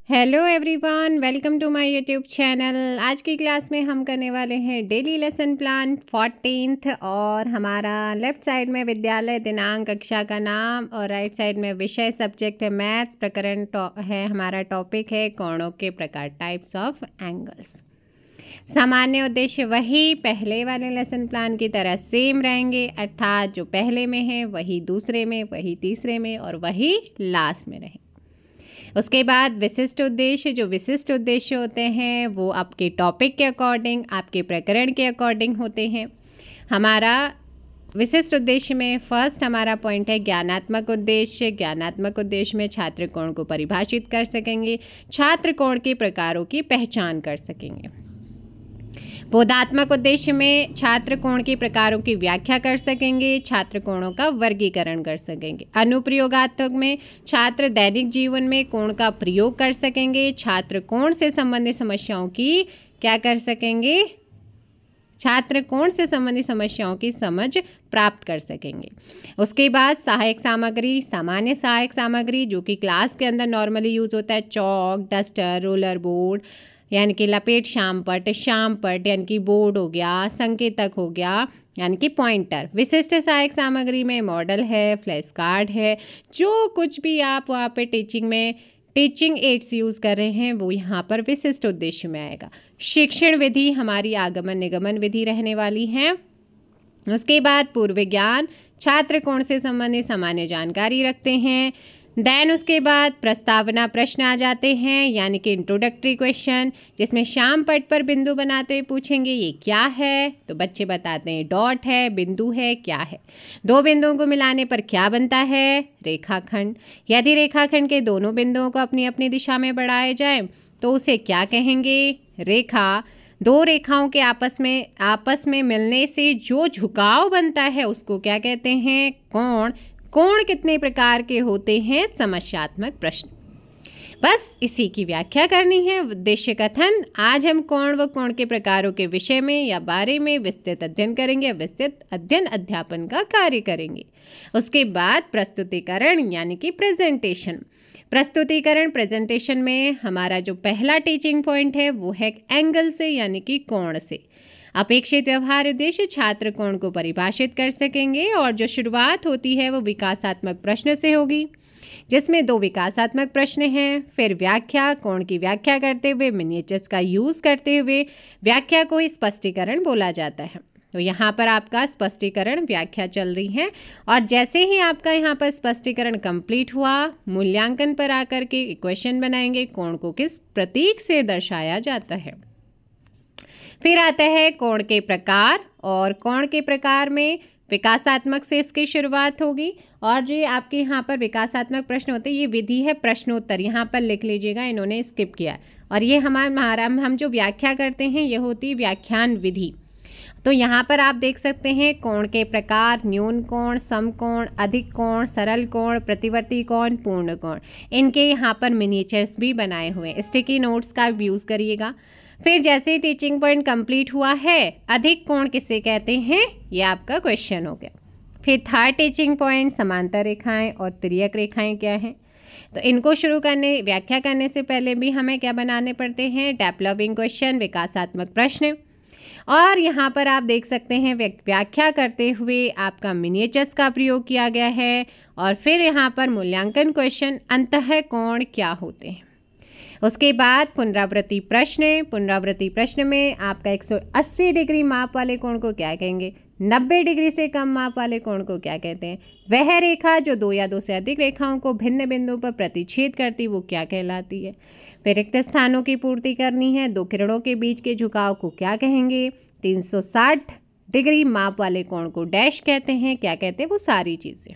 Hello everyone, welcome to my YouTube channel. आज की class में हम करने वाले हैं डेली लेसन प्लान 14th और हमारा लेफ्ट साइड में विद्यालय दिनांक कक्षा का नाम और राइट साइड में विषय सब्जेक्ट है मैथ्स, प्रकरण है हमारा टॉपिक है कोणों के प्रकार, टाइप्स ऑफ एंगल्स। सामान्य उद्देश्य वही पहले वाले लेसन प्लान की तरह सेम रहेंगे, अर्थात जो पहले में है वही दूसरे में, वही तीसरे में और वही लास्ट में रहेंगे। उसके बाद विशिष्ट उद्देश्य, जो विशिष्ट उद्देश्य होते हैं वो आपके टॉपिक के अकॉर्डिंग, आपके प्रकरण के अकॉर्डिंग होते हैं। हमारा विशिष्ट उद्देश्य में फर्स्ट हमारा पॉइंट है ज्ञानात्मक उद्देश्य। ज्ञानात्मक उद्देश्य में छात्र कोण को परिभाषित कर सकेंगे, छात्र कोण के प्रकारों की पहचान कर सकेंगे। बोधात्मक उद्देश्य में छात्र कोण के प्रकारों की व्याख्या कर सकेंगे, छात्र कोणों का वर्गीकरण कर सकेंगे। अनुप्रयोगात्मक में छात्र दैनिक जीवन में कोण का प्रयोग कर सकेंगे, छात्र कोण से संबंधित समस्याओं की क्या कर सकेंगे, छात्र कोण से संबंधित समस्याओं की समझ प्राप्त कर सकेंगे। उसके बाद सहायक सामग्री, सामान्य सहायक सामग्री जो कि क्लास के अंदर नॉर्मली यूज होता है, चौक, डस्टर, रोलर बोर्ड यानी कि लपेट शामपट यानी कि बोर्ड हो गया, संकेतक हो गया यानी कि पॉइंटर। विशिष्ट सहायक सामग्री में मॉडल है, फ्लैश कार्ड है, जो कुछ भी आप वहाँ पे टीचिंग में टीचिंग एड्स यूज़ कर रहे हैं वो यहाँ पर विशिष्ट उद्देश्य में आएगा। शिक्षण विधि हमारी आगमन निगमन विधि रहने वाली है। उसके बाद पूर्व ज्ञान, छात्र कोण से संबंधित सामान्य जानकारी रखते हैं। देन उसके बाद प्रस्तावना प्रश्न आ जाते हैं यानी कि इंट्रोडक्टरी क्वेश्चन, जिसमें शाम पट पर बिंदु बनाते हुए पूछेंगे ये क्या है, तो बच्चे बताते हैं डॉट है, बिंदु है, क्या है। दो बिंदुओं को मिलाने पर क्या बनता है, रेखाखंड। यदि रेखाखंड के दोनों बिंदुओं को अपनी अपनी दिशा में बढ़ाए जाए तो उसे क्या कहेंगे, रेखा। दो रेखाओं के आपस में मिलने से जो झुकाव बनता है उसको क्या कहते हैं, कोण। कोण कितने प्रकार के होते हैं, समस्यात्मक प्रश्न। बस इसी की व्याख्या करनी है। उद्देश्य कथन, आज हम कोण व कोण के प्रकारों के विषय में या बारे में विस्तृत अध्ययन करेंगे, विस्तृत अध्ययन अध्यापन का कार्य करेंगे। उसके बाद प्रस्तुतिकरण यानी कि प्रेजेंटेशन। प्रस्तुतिकरण प्रेजेंटेशन में हमारा जो पहला टीचिंग पॉइंट है वो है एंगल से यानी कि कोण से। अपेक्षित व्यवहार उद्देश्य, छात्र कोण को परिभाषित कर सकेंगे और जो शुरुआत होती है वो विकासात्मक प्रश्न से होगी, जिसमें दो विकासात्मक प्रश्न हैं। फिर व्याख्या, कोण की व्याख्या करते हुए मिनिएचर्स का यूज़ करते हुए व्याख्या को ही स्पष्टीकरण बोला जाता है। तो यहाँ पर आपका स्पष्टीकरण व्याख्या चल रही है और जैसे ही आपका यहाँ पर स्पष्टीकरण कंप्लीट हुआ, मूल्यांकन पर आकर के इक्वेशन बनाएंगे, कोण को किस प्रतीक से दर्शाया जाता है। फिर आता है कोण के प्रकार, और कोण के प्रकार में विकासात्मक से इसकी शुरुआत होगी और जो आपके यहाँ पर विकासात्मक प्रश्न होते हैं ये विधि है प्रश्नोत्तर, यहाँ पर लिख लीजिएगा, इन्होंने स्किप किया। और ये हमारा हम जो व्याख्या करते हैं ये होती है व्याख्यान विधि। तो यहाँ पर आप देख सकते हैं कोण के प्रकार, न्यून कोण, समकोण, अधिक कोण, सरल कोण, प्रतिवर्ती कोण, पूर्ण कोण। इनके यहाँ पर मिनिएचर्स भी बनाए हुए हैं, स्टिकी नोट्स का यूज़ करिएगा। फिर जैसे ही टीचिंग पॉइंट कंप्लीट हुआ है, अधिक कोण किसे कहते हैं, ये आपका क्वेश्चन हो गया। फिर थर्ड टीचिंग पॉइंट समांतर रेखाएं और तिर्यक रेखाएं क्या हैं, तो इनको व्याख्या करने से पहले भी हमें क्या बनाने पड़ते हैं, डेवलपिंग क्वेश्चन, विकासात्मक प्रश्न। और यहाँ पर आप देख सकते हैं व्याख्या करते हुए आपका मिनिएचर्स का प्रयोग किया गया है और फिर यहाँ पर मूल्यांकन क्वेश्चन, अंतः कोण क्या होते हैं। उसके बाद पुनरावृत्ति प्रश्न। पुनरावृत्ति प्रश्न में आपका 180 डिग्री माप वाले कोण को क्या कहेंगे, 90 डिग्री से कम माप वाले कोण को क्या कहते हैं, वह रेखा जो दो या दो से अधिक रेखाओं को भिन्न बिंदुओं पर प्रतिच्छेद करती वो क्या कहलाती है। फिर रिक्त स्थानों की पूर्ति करनी है, दो किरणों के बीच के झुकाव को क्या कहेंगे, 360 डिग्री माप वाले कोण को डैश कहते हैं, क्या कहते हैं, वो सारी चीज़ें।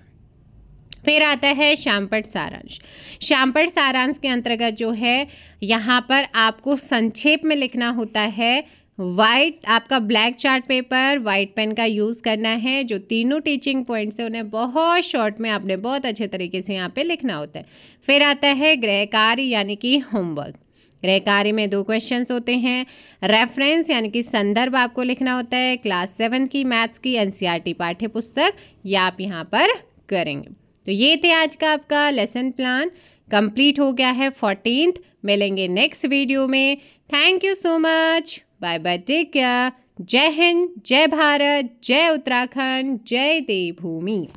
फिर आता है शामपट सारांश। शामपट सारांश के अंतर्गत जो है यहाँ पर आपको संक्षेप में लिखना होता है। आपका black chart paper, white pen का यूज़ करना है। जो तीनों टीचिंग पॉइंट्स हैं उन्हें बहुत शॉर्ट में आपने बहुत अच्छे तरीके से यहाँ पे लिखना होता है। फिर आता है गृह कार्य यानी कि होमवर्क। गृह कार्य में दो क्वेश्चंस होते हैं। रेफरेंस यानी कि संदर्भ आपको लिखना होता है, क्लास 7 की मैथ्स की एनसीईआरटी पाठ्य पुस्तक, ये आप यहाँ पर करेंगे। तो ये थे आज का आपका लेसन प्लान। कंप्लीट हो गया है 14th। मिलेंगे नेक्स्ट वीडियो में। Thank you so much. Bye bye, take care. जय हिंद, जय भारत, जय उत्तराखंड, जय देवभूमि।